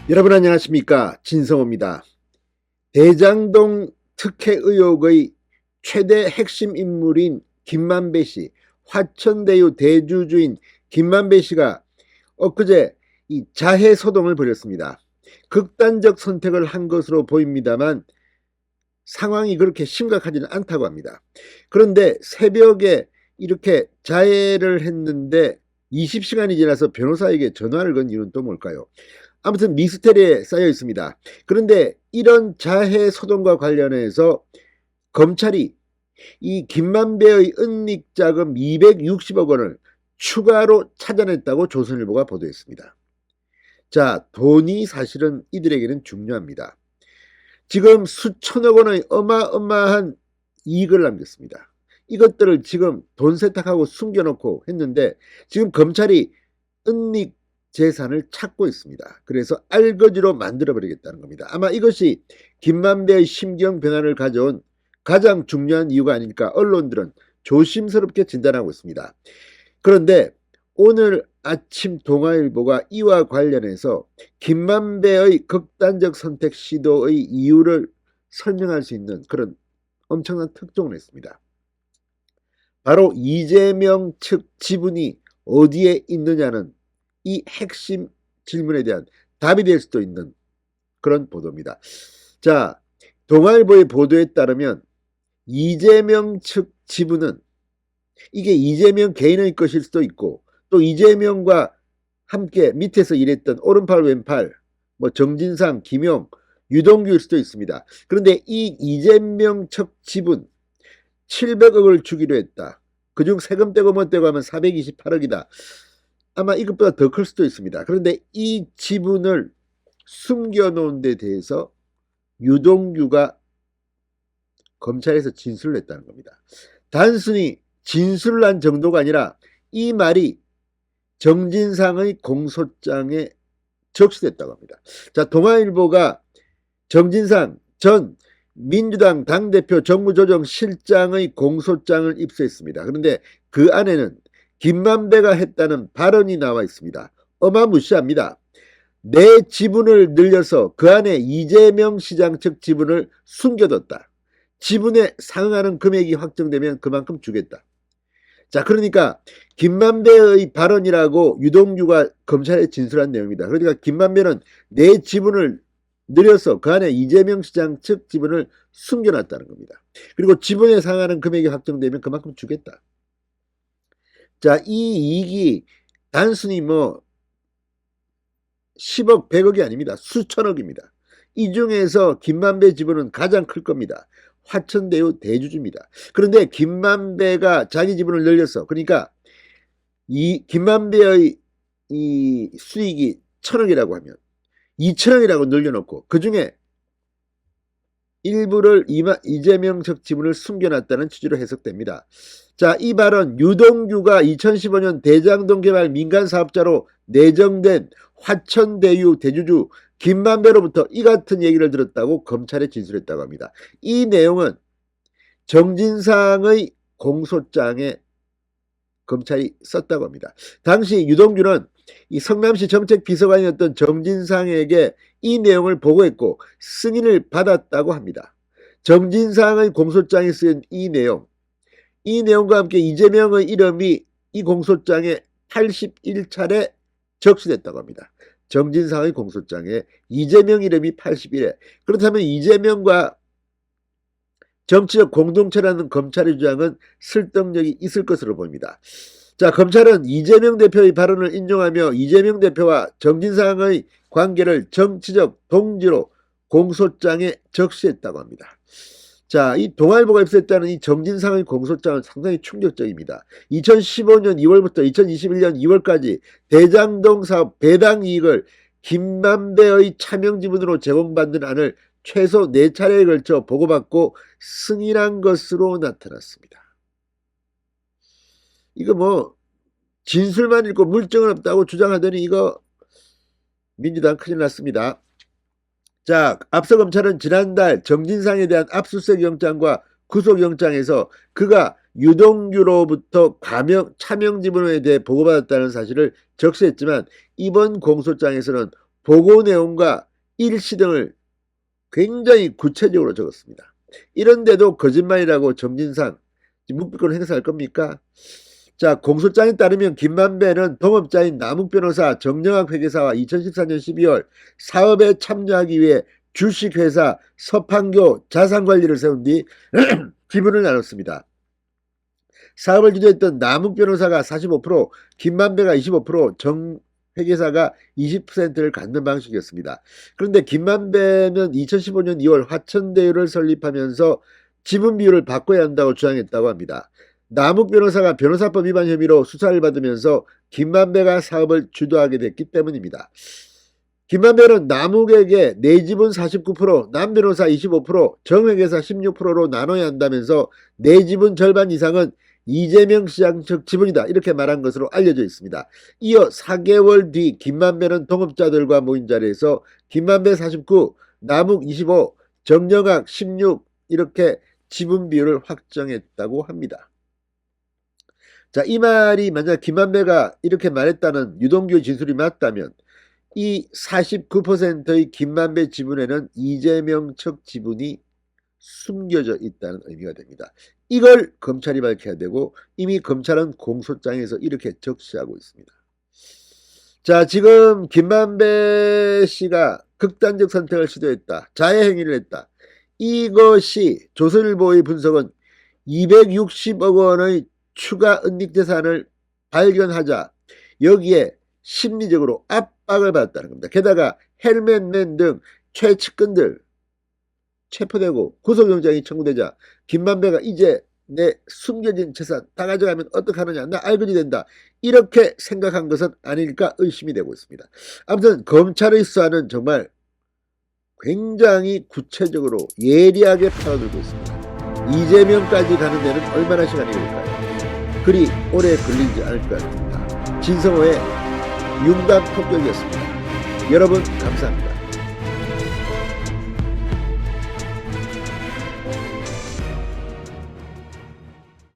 여러분 안녕하십니까, 진성호입니다. 대장동 특혜 의혹의 최대 핵심 인물인 김만배 씨, 화천대유 대주주인 김만배 씨가 엊그제 이 자해 소동을 벌였습니다. 극단적 선택을 한 것으로 보입니다만 상황이 그렇게 심각하지는 않다고 합니다. 그런데 새벽에 이렇게 자해를 했는데 20시간이 지나서 변호사에게 전화를 건 이유는 또 뭘까요? 아무튼 미스테리에 쌓여 있습니다. 그런데 이런 자해 소동과 관련해서 검찰이 이 김만배의 은닉자금 260억 원을 추가로 찾아냈다고 조선일보가 보도했습니다. 자, 돈이 사실은 이들에게는 중요합니다. 지금 수천억 원의 어마어마한 이익을 남겼습니다. 이것들을 지금 돈 세탁하고 숨겨놓고 했는데 지금 검찰이 은닉 재산을 찾고 있습니다. 그래서 알거지로 만들어버리겠다는 겁니다. 아마 이것이 김만배의 심경 변화를 가져온 가장 중요한 이유가 아닐까 언론들은 조심스럽게 진단하고 있습니다. 그런데 오늘 아침 동아일보가 이와 관련해서 김만배의 극단적 선택 시도의 이유를 설명할 수 있는 그런 엄청난 특종을 했습니다. 바로 이재명 측 지분이 어디에 있느냐는 이 핵심 질문에 대한 답이 될 수도 있는 그런 보도입니다. 자, 동아일보의 보도에 따르면 이재명 측 지분은 이게 이재명 개인의 것일 수도 있고 또 이재명과 함께 밑에서 일했던 오른팔 왼팔 뭐 정진상, 김용, 유동규일 수도 있습니다. 그런데 이 이재명 측 지분 700억을 주기로 했다. 그중 세금 떼고 뭐 떼고 하면 428억이다. 아마 이것보다 더 클 수도 있습니다. 그런데 이 지분을 숨겨놓은 데 대해서 유동규가 검찰에서 진술을 했다는 겁니다. 단순히 진술을 한 정도가 아니라 이 말이 정진상의 공소장에 적시됐다고 합니다. 자, 동아일보가 정진상 전 민주당 당대표 정무조정실장의 공소장을 입수했습니다. 그런데 그 안에는 김만배가 했다는 발언이 나와 있습니다. 어마무시합니다. 내 지분을 늘려서 그 안에 이재명 시장 측 지분을 숨겨뒀다. 지분에 상응하는 금액이 확정되면 그만큼 주겠다. 자, 그러니까 김만배의 발언이라고 유동규가 검찰에 진술한 내용입니다. 그러니까 김만배는 내 지분을 늘려서 그 안에 이재명 시장 측 지분을 숨겨놨다는 겁니다. 그리고 지분에 상하는 금액이 확정되면 그만큼 주겠다. 자, 이 이익이 단순히 뭐 10억, 100억이 아닙니다. 수천억입니다. 이 중에서 김만배 지분은 가장 클 겁니다. 화천대유 대주주입니다. 그런데 김만배가 자기 지분을 늘려서 그러니까 이 김만배의 이 수익이 1,000억이라고 하면 2,000억이라고 늘려놓고 그 중에 일부를 이재명 측 지분을 숨겨놨다는 취지로 해석됩니다. 자, 이 발언 유동규가 2015년 대장동 개발 민간사업자로 내정된 화천대유 대주주 김만배로부터 이 같은 얘기를 들었다고 검찰에 진술했다고 합니다. 이 내용은 정진상의 공소장에 검찰이 썼다고 합니다. 당시 유동규는 이 성남시 정책비서관이었던 정진상에게 이 내용을 보고했고 승인을 받았다고 합니다. 정진상의 공소장에 쓰인 이 내용과 함께 이재명의 이름이 이 공소장에 81차례 적시됐다고 합니다. 정진상의 공소장에 이재명 이름이 81회. 그렇다면 이재명과 정치적 공동체라는 검찰의 주장은 설득력이 있을 것으로 보입니다. 자, 검찰은 이재명 대표의 발언을 인용하며 이재명 대표와 정진상의 관계를 정치적 동지로 공소장에 적시했다고 합니다. 자, 이 동아일보가 입수했다는 이 정진상의 공소장은 상당히 충격적입니다. 2015년 2월부터 2021년 2월까지 대장동 사업 배당 이익을 김만배의 차명 지분으로 제공받는 안을 최소 4차례에 걸쳐 보고받고 승인한 것으로 나타났습니다. 이거 뭐 진술만 읽고 물증은 없다고 주장하더니 이거 민주당 큰일 났습니다. 자, 앞서 검찰은 지난달 정진상에 대한 압수수색 영장과 구속영장에서 그가 유동규로부터 차명 지분에 대해 보고받았다는 사실을 적시했지만 이번 공소장에서는 보고 내용과 일시 등을 굉장히 구체적으로 적었습니다. 이런데도 거짓말이라고 정진상 묵비권을 행사할 겁니까? 자, 공소장에 따르면 김만배는 동업자인 남욱 변호사, 정영학 회계사와 2014년 12월 사업에 참여하기 위해 주식회사 서판교 자산관리를 세운 뒤 지분을 나눴습니다. 사업을 주도했던 남욱 변호사가 45%, 김만배가 25%, 정 회계사가 20%를 갖는 방식이었습니다. 그런데 김만배는 2015년 2월 화천대유를 설립하면서 지분 비율을 바꿔야 한다고 주장했다고 합니다. 남욱 변호사가 변호사법 위반 혐의로 수사를 받으면서 김만배가 사업을 주도하게 됐기 때문입니다. 김만배는 남욱에게 내 지분 49%, 남 변호사 25%, 정 회계사 16%로 나눠야 한다면서 내 지분 절반 이상은 이재명 시장 측 지분이다 이렇게 말한 것으로 알려져 있습니다. 이어 4개월 뒤 김만배는 동업자들과 모인 자리에서 김만배 49, 남욱 25, 정영학 16 이렇게 지분 비율을 확정했다고 합니다. 자, 이 말이 만약 김만배가 이렇게 말했다는 유동규 진술이 맞다면 이 49%의 김만배 지분에는 이재명 측 지분이 숨겨져 있다는 의미가 됩니다. 이걸 검찰이 밝혀야 되고 이미 검찰은 공소장에서 이렇게 적시하고 있습니다. 자, 지금 김만배 씨가 극단적 선택을 시도했다. 자해 행위를 했다. 이것이 조선일보의 분석은 260억 원의 추가 은닉재산을 발견하자 여기에 심리적으로 압박을 받았다는 겁니다. 게다가 헬멧맨 등 최측근들 체포되고 구속영장이 청구되자 김만배가 이제 내 숨겨진 재산 다 가져가면 어떡하느냐, 나 알거지 된다 이렇게 생각한 것은 아닐까 의심이 되고 있습니다. 아무튼 검찰의 수사는 정말 굉장히 구체적으로 예리하게 파고들고 있습니다. 이재명까지 가는 데는 얼마나 시간이 걸릴까요? 그리 오래 걸리지 않을 것 같습니다. 진성호의 융단 폭격이었습니다. 여러분 감사합니다.